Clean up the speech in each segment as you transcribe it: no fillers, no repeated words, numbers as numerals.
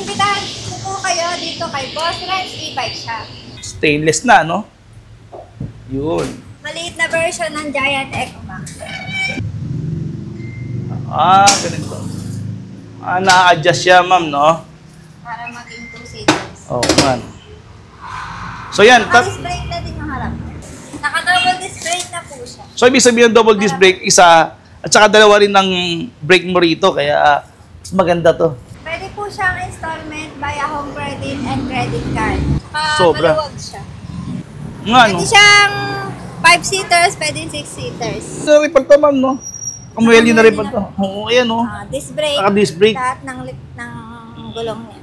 inimbitahan ko po kayo dito kay Boss Renz e-bike shop. Stainless na, no? Yun. Maliit na version ng Giant Eco Max. Ganito. Na-adjust siya, ma'am, no? Para maging 2-seaters. Oo, man. So, yan. Naka-disc brake na din yung harap. Naka-double disc brake na po siya. So, ibig sabihin ng double disc brake, isa, at saka dalawa rin ng brake mo rito, kaya mas maganda to. Pwede po siyang installment via home credit and credit card. Sobra. Maluwag siya. Nga, no? Pwede siyang 5-seaters, pwede 6-seaters. Ito rin pa to, ma'am, no? Kamueli na rin pa to. Oo, ayan, no? Disc brake. Naka-disc brake. Lahat ng gulong niya.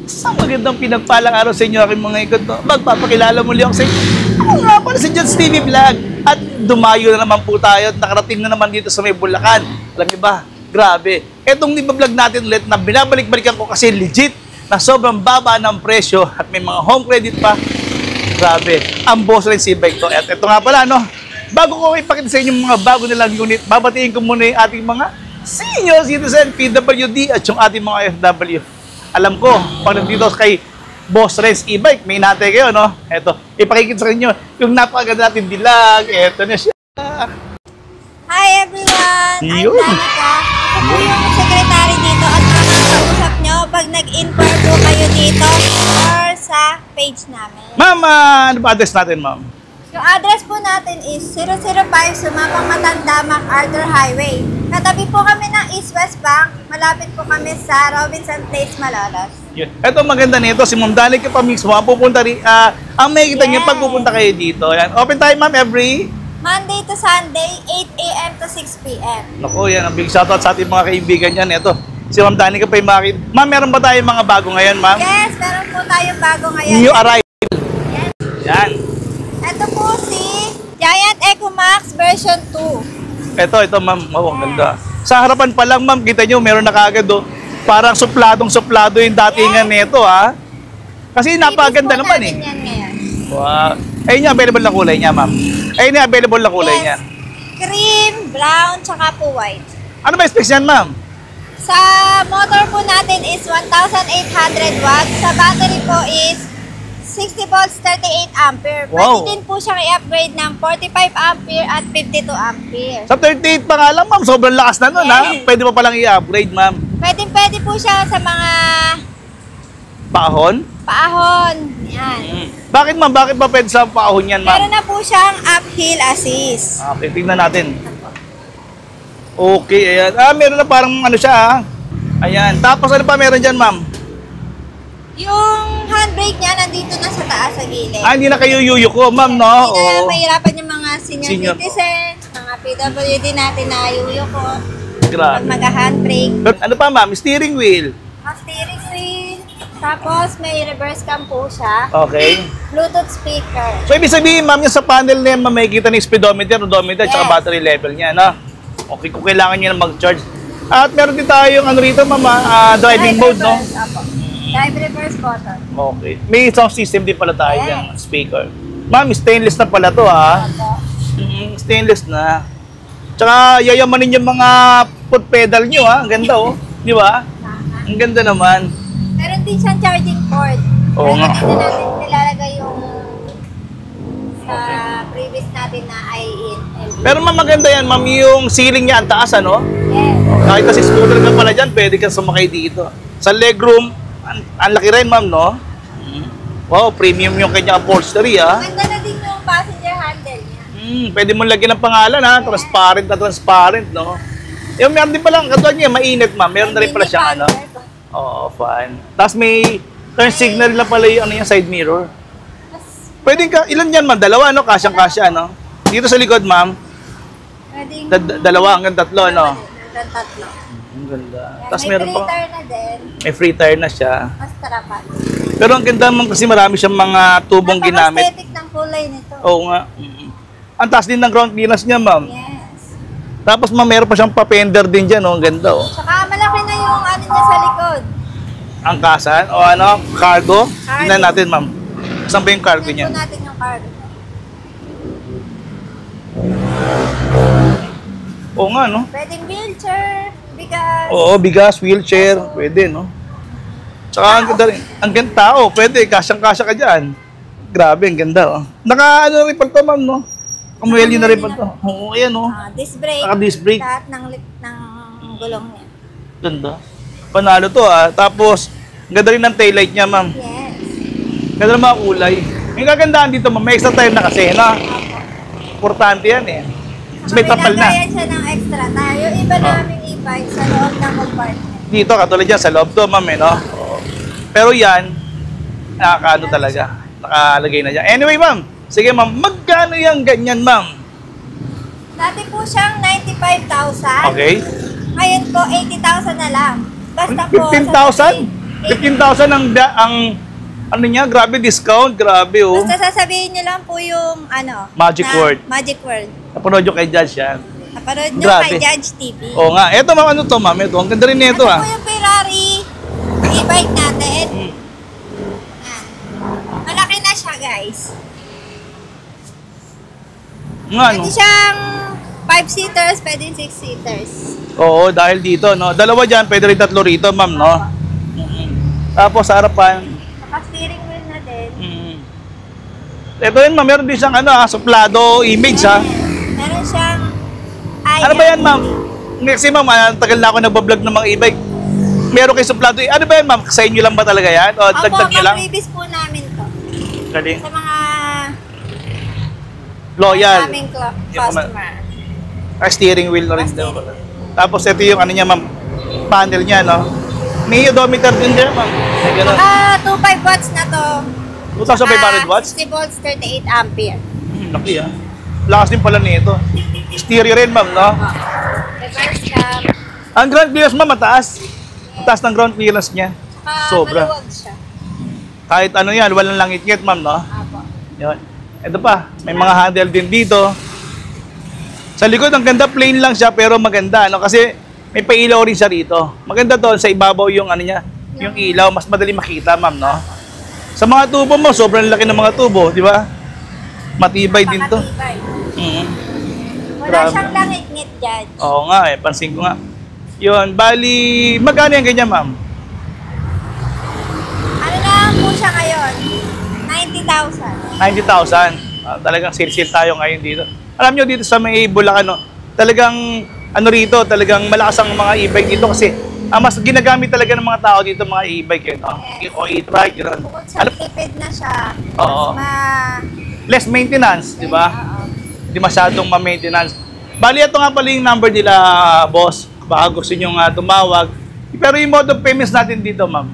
Isang magandang pinagpalang araw sa inyo, aking mga ikot. Magpapakilala muli ako sa inyo. Ako nga pala si John's TV Vlog. At dumayo na naman po tayo at nakarating na naman dito sa may Bulacan. Alam niyo ba? Grabe. Etong nibablog natin ulit na binabalik-balikan ko kasi legit na sobrang baba ng presyo at may mga home credit pa. Grabe. Ang Boss Renz e-bike to. At ito nga pala, no? Bago ko ipakita sa inyo mga bago nilang unit, babatiin ko muna yung ating mga senior citizen, PWD at yung ating mga FW. Alam ko, pag nandito kay Boss Renz e-bike, may hinatay kayo, no? Eto, ipakikita sa inyo yung napakaganda natin dilag. Eto na siya. Hi everyone! Yun. I'm Danica. Ako po yung secretary dito at makakausap nyo pag nag-inquire po kayo dito or sa page namin. Ma'am, ano ba address natin, ma'am? Yung address po natin is 005 Sumapang Matanda, MacArthur Highway. Katabi po kami ng East West Bank. Malapit po kami sa Robinson Place, Malolos. Yun. Ito maganda nito, si Ma'am Danica pa mismo, ang pupunta rin, ang makikita niyo pag pupunta kayo dito. Yan. Open time, ma'am, every Monday to Sunday, 8 a.m. to 6 p.m. Naku, yan. Ang big shoutout sa ating mga kaibigan yan. Ito, si Ma'am Danica pa yung makikita. Ma'am, meron ba tayong mga bago ngayon, ma'am? Yes, meron po tayong bago ngayon. New arrival. Yes. Yan. Ito po si Giant Eco Max version 2. Ito, ma'am. Oh, ang ganda. Sa harapan pa lang, ma'am, kita nyo, meron na kagad, oh. Parang supladong-suplado yung datingan nito, ha? Kasi napaganda naman, eh. Yan ngayon. Wow. Ayun yung available na kulay niya, ma'am. Ayun yung available na kulay niya. Cream, brown, tsaka po white. Ano ba specs yan, ma'am? Sa motor po natin is 1,800 watts. Sa battery po is 60 volts, 38 ampere. Wow. Pwede din po siyang i-upgrade ng 45 ampere at 52 ampere. Sa 38 pa nga lang, ma'am. Sobrang lakas na nun, ha? Pwede pa palang i-upgrade, ma'am. Pwede po siya sa mga Paahon? paahon. Yan. Bakit, ma'am? Bakit ba pwede sa paahon yan, ma'am? Meron na po siyang uphill assist. Okay, tingnan natin. Okay, ayan. Meron na parang ano siya, ha? Ayan. Tapos ano pa meron dyan, ma'am? Yung handbrake niya nandito na sa taas sa gilid. Hindi na kayo yuyuko, ma'am, no? Hindi na Oo. mahirapan yung mga senior Senior. citizen, mga PWD natin na yuyuko. Pag Grabe. mag-handbrake. Ano pa, ma'am? Steering wheel. Steering wheel. Tapos may reverse cam po siya. Okay. Bluetooth speaker. So, ibig sabihin, ma'am, yung sa panel na yan, ma'am, makikita ng speedometer, odometer, tsaka Yes. battery level niya, no? Okay, kung kailangan niya na mag-charge. At meron din tayong ano rito, ma'am, driving mode, no? reverse, apo. Drive reverse button. Okay. May sound system din pala tayo Yes. dyan, speaker. Ma'am, stainless na pala to, ha? Apo. Stainless na. Tsaka yayamanin yung mga foot pedal nyo, ha? Ang ganda, oh. Di ba? Ang ganda naman. Meron din siyang charging port. Oo nga. Dito natin nilalagay yung sa previous natin na IN. Pero ma'am, maganda yan, ma'am, yung ceiling niya, ang taas, ano? Yes. Kahit kasi scooter ka pala dyan, pwede kang sumakay dito. Sa legroom, ang laki rin, ma'am, no? Wow, premium yung kanyang upholstery, ha? Maganda na din yung passenger handle niya. Pwede mo lagyan ng pangalan, ha? Transparent na transparent, no? Yung meron din pala, katulad niya, mainit, ma'am. Meron na rin pala siyang, ano? Oo, fine. Tapos may turn signal na pala yung ano, yung side mirror. Pwede ka, ilan yan, ma'am? Dalawa, no? Kasyang-kasya, no? Dito sa likod, ma'am, Pwedeng dalawa hanggang tatlo, no? hanggang tatlo. Ang ganda. Yan, Tapos may meron pa, tire na din. may free tire na siya. Mas tarapan. Pero ang ganda, ma'am, kasi marami siyang mga tubong ginamit. Napaka-aesthetic ng kulay nito. Oo nga. Ang taas din ng ground clearance niya, ma'am. Yes. Tapos, ma'am, meron pa siyang pa-fender din dyan, oh. Ang ganda, oh. Saka malaki na yung ano niya sa likod. Ang kasan, o ano, cargo. Cargo. Tingnan natin, ma'am. Saan ba yung cargo niya? Tingnan po natin yung cargo. Oo nga, no? Pwedeng wheelchair, bigas. Oo, bigas, wheelchair, pwede, no? Tsaka ang ganda rin. Ang ganda tao, pwede, kasyang-kasya ka dyan. Grabe, ang ganda, oh. Naka-ano rin pa ito, ma'am, no? Kamueli na rin pa ito. Oo, ayan, no? Disc brake. Naka-disc brake. Lahat ng gulong niya. Ganda. Panalo to, ah. Tapos, ang ganda rin ng taillight niya, ma'am. Yes. Ganda ng mga kulay. May kagandahan dito, ma'am. May extra tire na kasi, no? Importante yan, eh. Tapos may tapal na. Pinagayan siya ng extra tire. Yung iba naming e-bike sa loob ng compartment. Dito, katulad yan, sa loob to, ma'am, eh, no? Oo. Pero yan, nakakaano talaga. Nakalagay na dyan. Anyway, ma'am. Sige, ma'am. Magkano yung ganyan, ma'am? Dati po siyang 95,000. Okay. Ngayon po, 80,000 na lang. Basta po, 15,000? 15,000 ang ano niya, grabe discount, grabe, oh. Basta sasabihin niyo lang po yung Magic word. Magic word. Napanood yung kay Judge yan. Napanood niyo Grabe. kay Judge TV. Oo nga. Eto, ma'am, ano to, ma'am? Ito, ang ganda rin nito, Ito ah. po yung Ferrari e-bike natin. Hmm. Yan. Malaki na siya, guys. Nga, no? Pwede siyang 5-seaters, pwede 6-seaters. Oo, dahil dito, no? Dalawa dyan, pwede rin tatlo rito, ma'am, no? Tapos, sa harapan. Naka-steering wheel na din. Ito yun, ma'am, meron din siyang, suplado image, ha? Meron siyang Ano ba yan, ma'am? Kasi, ma'am, tagal na ako nagbablog ng mga e-bike. Meron kayo suplado. Ano ba yan, ma'am? Sa inyo lang ba talaga yan? O dagdag nyo lang? Opo, previous po namin to. Galing. Sa mga Loyal. aming customer. Steering wheel na rin daw. Steering. Tapos ito yung ano niya, ma'am, panel niya, no? May odometer din dyan, ma'am. May ganun. 2.5 watts na to. 2,500 watts? 60 volts, 38 ampere. Laki, ah. Lakas din pala nito. Stereo rin, ma'am, no? Reverse cam. Ang ground clearance, ma'am, mataas. Mataas ng ground clearance niya. Sobra. Maluwag siya. Kahit ano yan, walang langit-ngit, ma'am, no? Apo. Yun. Ito pa, may mga handle din dito. Sa likod, ang ganda, plain lang siya, pero maganda, no? Kasi may pailaw rin siya rito. Maganda doon, sa ibabaw yung ano niya, yung ilaw, mas madali makita, ma'am, no? Sa mga tubo mo, sobrang laki ng mga tubo, di ba? Matibay din to. Pakatibay. Wala Grabe. siyang langit-ngit, Judge. Oo nga, pansin ko nga. Yun, bali, magkano yung ganyan, ma'am? Ano na po siya ngayon? 90,000. 90,000. Talagang sale-sale tayo ngayon dito. Alam nyo, dito sa may Bulacan, no, talagang, ano rito, talagang malakas ang mga e-bike dito kasi mas ginagamit talaga ng mga tao dito mga e-bike, no? O e-trike, gano'n. Bukod sa tipid na siya, Oo. Less maintenance, di ba? Oo. Hindi masyadong ma-maintenance. Bali, ito nga pala yung number nila, boss. Baka gusto nyo nga tumawag. Pero yung mode of payments natin dito, ma'am.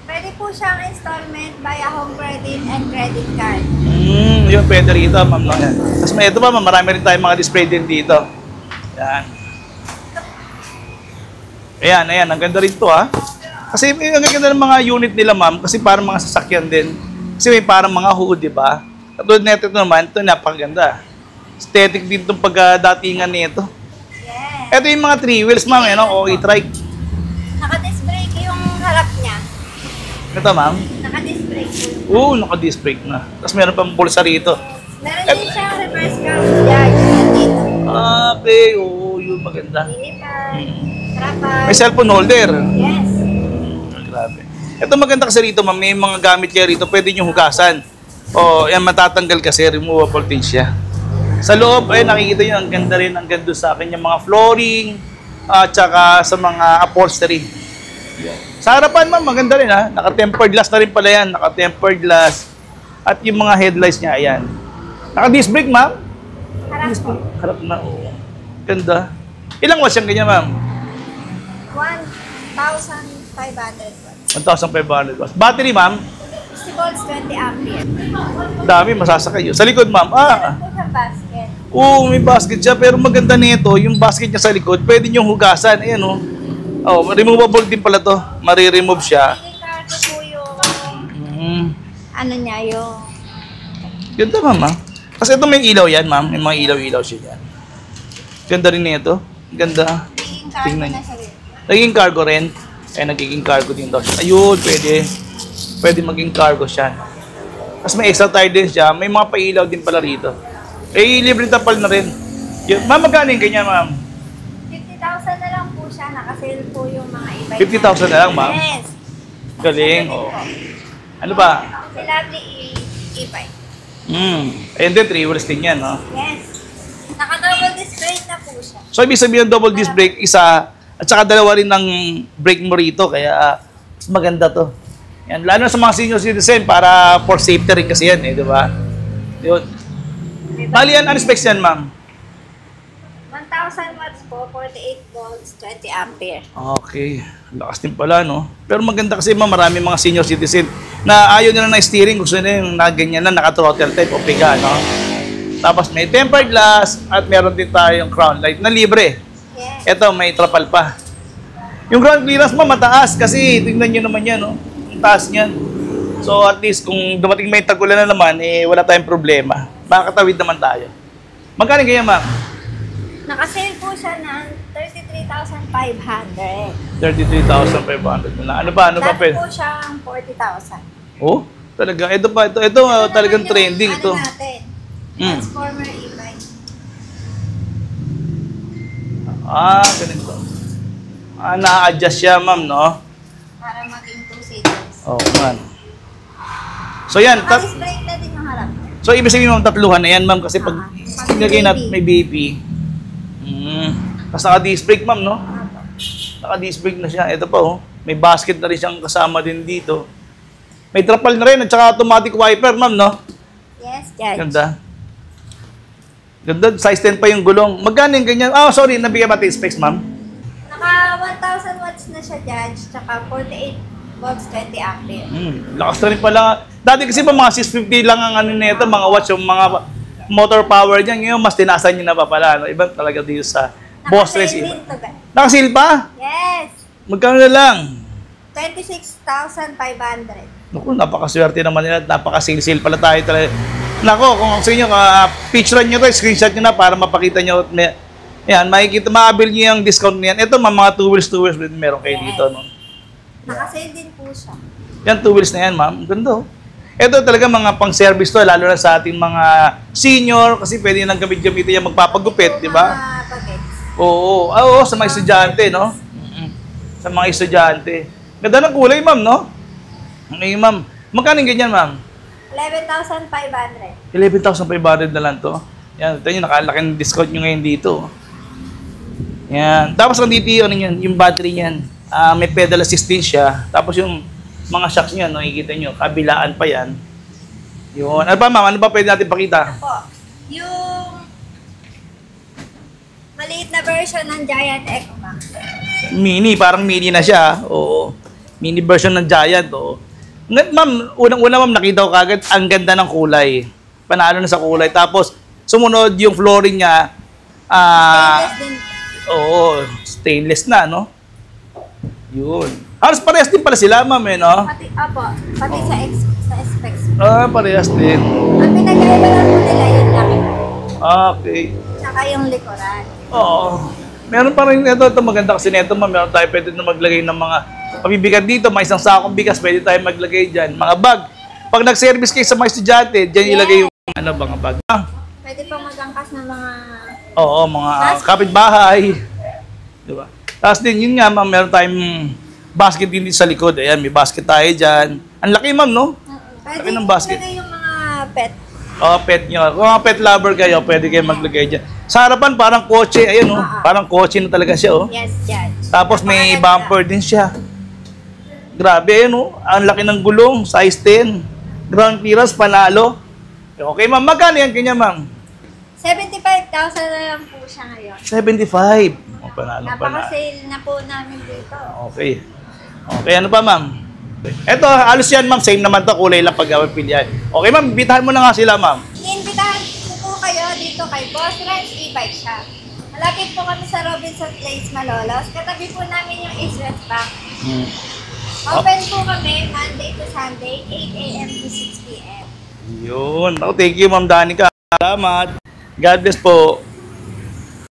Pwede po siyang installment via home credit and credit card. Yun, pwede rito, ma'am. No? Tapos may ito pa, ma'am. Marami rin tayong mga display din dito. Yan. Ayan, ayan. Ang ganda rin to, ha. Kasi ang ganda ng mga unit nila, ma'am. Kasi parang mga sasakyan din. Kasi may parang mga hood, di ba? Katulad nito naman, ito napakaganda. Aesthetic din itong pagdatingan nito. Yes. Ito yung mga 3 wheels, ma'am, o e-trike. Naka-disc brake yung harap niya. Ito, ma'am. Naka-disc brake po. Oo, naka-disc brake na. Tapos meron pang bulsa rito. Meron din siyang reverse cam, Judge. Nandito. Okay, oo, yun maganda. Lilipan. Mm. Trapal. May cellphone holder. Yes. Grabe. Ito maganda kasi rito, ma'am. May mga gamit kayo rito. Pwede nyo hugasan. O, yan matatanggal kasi. Removable din siya. Sa loob, ay nakikita nyo, ang ganda rin. Ang ganda sa akin yung mga flooring. At saka sa mga upholstery. Sa harapan, ma'am, maganda rin, ha. Naka-tempered glass na rin pala yan. Naka-tempered glass. At yung mga headlights niya, ayan. Naka-disc brake, ma'am. Harap po. Harap na, oo. Ganda. Ilang watts yung ganyan, ma'am? 1,500 watts. 1,500 watts. Battery, ma'am? 60 volts, 20 ampere. Dami, masasakay yun. Sa likod, ma'am. Meron po sa basket. Oo, may basket siya. Pero maganda nito, yung basket niya sa likod, pwede niyong hugasan. Ayan, oh. Oh, removable din pala to. Mari-remove siya. Hindi karto po yung, ano niya, yung... Ganda, ma'am, ha? Kasi ito may ilaw yan, ma'am. May mga ilaw-ilaw siya yan. Ganda rin nito. Ganda. Naging karto Tingnan na niyo. siya rin. Naging cargo rin. Eh, nagiging cargo din daw siya. Ayun, pwede. Pwede maging cargo siya. Tapos may extra tire din siya. May mga pailaw din pala rito. Eh, libre tapal na rin. Ma'am, magkano yung kanya, ma'am? 50,000 na lang po siya. Nakasale po yung mga e-bike. 50,000 na lang, ma'am? Yes. Galing. Ito din Oh. po. Ano ba? Si Lovely e-bike. Ayun din, 3 wheels din yan, no? Yes. Naka-double disc brake na po siya. So, ibig sabihin ng double disc brake, isa, at saka dalawa rin ng brake mo rito, kaya maganda to. Yan, lalo na sa mga senior citizen, para for safety rin kasi yan, di ba? Yun. Bali yan, ano specs yan, ma'am? 1,000 watts po, 48 volts, 20 ampere. Okay. Lakas din pala, no? Pero maganda kasi, ma'am, marami mga senior citizen na ayaw nila na steering, gusto nila yung ganyan na, naka-throttle type o piga, no? Tapos may tempered glass at meron din tayong crown light na libre. Yes. Ito, may trapal pa. Yung ground clearance mo, mataas kasi tingnan nyo naman yan, no? Ang taas niyan. So, at least, kung dumating may tagulan na naman, wala tayong problema. Makakatawid naman tayo. Magkano kaya, ma'am? Nakasale po siya ng 33,500. 33,500 na. Ano ba? Dati pwede? po siyang 40,000. Oh, talaga. Ito pa, ito talagang trending ito. Ano natin? Transformer e-bike. Ganito. Na-adjust siya, ma'am, no? Para maging 2 seaters. Oh, man. So, yan. Naka-disc brake na din yung harap. So, ibig sabihin, ma'am, tatluhan na yan, ma'am, kasi pag nilagay na may baby. Tapos naka-disc brake, ma'am, no? Naka-disc brake na siya. Ito pa, oh. May basket na rin siyang kasama din dito. May trapal na rin at saka automatic wiper, ma'am, no? Yes, Judge. Ganda. Ganda. Size 10 pa yung gulong. Magkano yung ganyan? Sorry. Nabigyan ba tayo specs, ma'am? Naka 1,000 watts na siya, Judge. Tsaka 48 volts, 20 ampere. Lakas na rin pala. Dati kasi pa mga 650 lang ang ano nito, mga watts, yung mga motor power niya. Ngayon, mas tinasan niyo na pa pala. No? Iba talaga dito sa Boss Race. Naka-sale din to, guys. Nakasil pa? Yes. Magkano na lang? 26,500. Naku, napakaswerte naman nila. Napaka-sale pala tayo talaga. Naku, kung sa inyo, picturean nyo to, screenshot nyo na para mapakita nyo. Yan, makikita, maabil nyo yung discount niyan. Ito, mga 2 wheels meron kayo dito. No? Naka-sale din po siya. Yan, 2 wheels na yan, ma'am. Ganda, oh. Ito talaga mga pang-service to, lalo na sa ating mga senior, kasi pwede nang gamitin yan magpapagupit, di ba? Mga bagets. Oo, sa mga estudyante, no? Sa mga estudyante. Ganda ng kulay, ma'am, no? Okay, ma'am. Magkano yung ganyan, ma'am? 11,500. 11,500 na lang to. Yan, ito yung nakalaking discount nyo ngayon dito. Yan. Tapos ang dito yung battery niyan. May pedal assistance siya. Tapos yung mga shocks niya, nakikita nyo, kabilaan pa yan. Yun. Ano pa, ma'am? Ano pa pwede natin pakita? Ako, yung maliit na version ng Giant EcoMax. Mini, parang mini na siya. Oo. Mini version ng Giant, oo. Ma'am, unang-una, ma'am, nakita ko kagad, ang ganda ng kulay. Panalo na sa kulay. Tapos, sumunod yung flooring niya. Stainless din. Oo, stainless na, no? Yun. Halos parehas din pala sila, ma'am, no? Pati sa specs. Parehas din. Ang pinag-iba lang po nila yung laki. Okay. Tsaka yung likuran. Oo. Meron pa rin ito maganda kasi nito, ma'am. Meron tayo pwede na maglagay ng mga pabibigat dito. May isang sakong bigas, pwede tayo maglagay dyan. Mga bag. Pag nag-service kayo sa mga estudyante, dyan ilagay yung mga bag. Pwede pang mag-angkas ng mga... Oo, mga kapitbahay. Diba? Tapos din, yun nga, ma'am, meron tayong basket din dito sa likod. Ayan, may basket tayo dyan. Ang laki, ma'am, no? Pwede ng basket. ilagay yung mga pet. Pet nyo. Kung mga pet lover kayo, pwede kayo maglagay dyan. Sa harapan, parang kotse. Ayun, oh. Parang kotse na talaga siya, oh. Yes, Judge. Tapos may bumper din siya. Grabe, ayun, oh. Ang laki ng gulong, size 10. Ground clearance, panalo. Okay, ma'am. Magkano yan kanya, ma'am? 75,000 na lang po siya ngayon. 75. Oh, panalo. Napaka-sale na po namin dito. Okay. Okay, ano pa, ma'am? Eto, alos yan, ma'am. Same naman to. Kulay lang pag-pilihan. Okay, ma'am. Bitahan mo na nga sila, ma'am. Iimbitahan ko po kayo dito kay Boss Renz e-bike shop. Malapit po kami sa Robinson Place, Malolos. Katabi po namin yung East West Bank. Open po kami Monday to Sunday, 8 a.m. to 6 p.m. Yun. Thank you, ma'am Danica. Salamat. God bless po.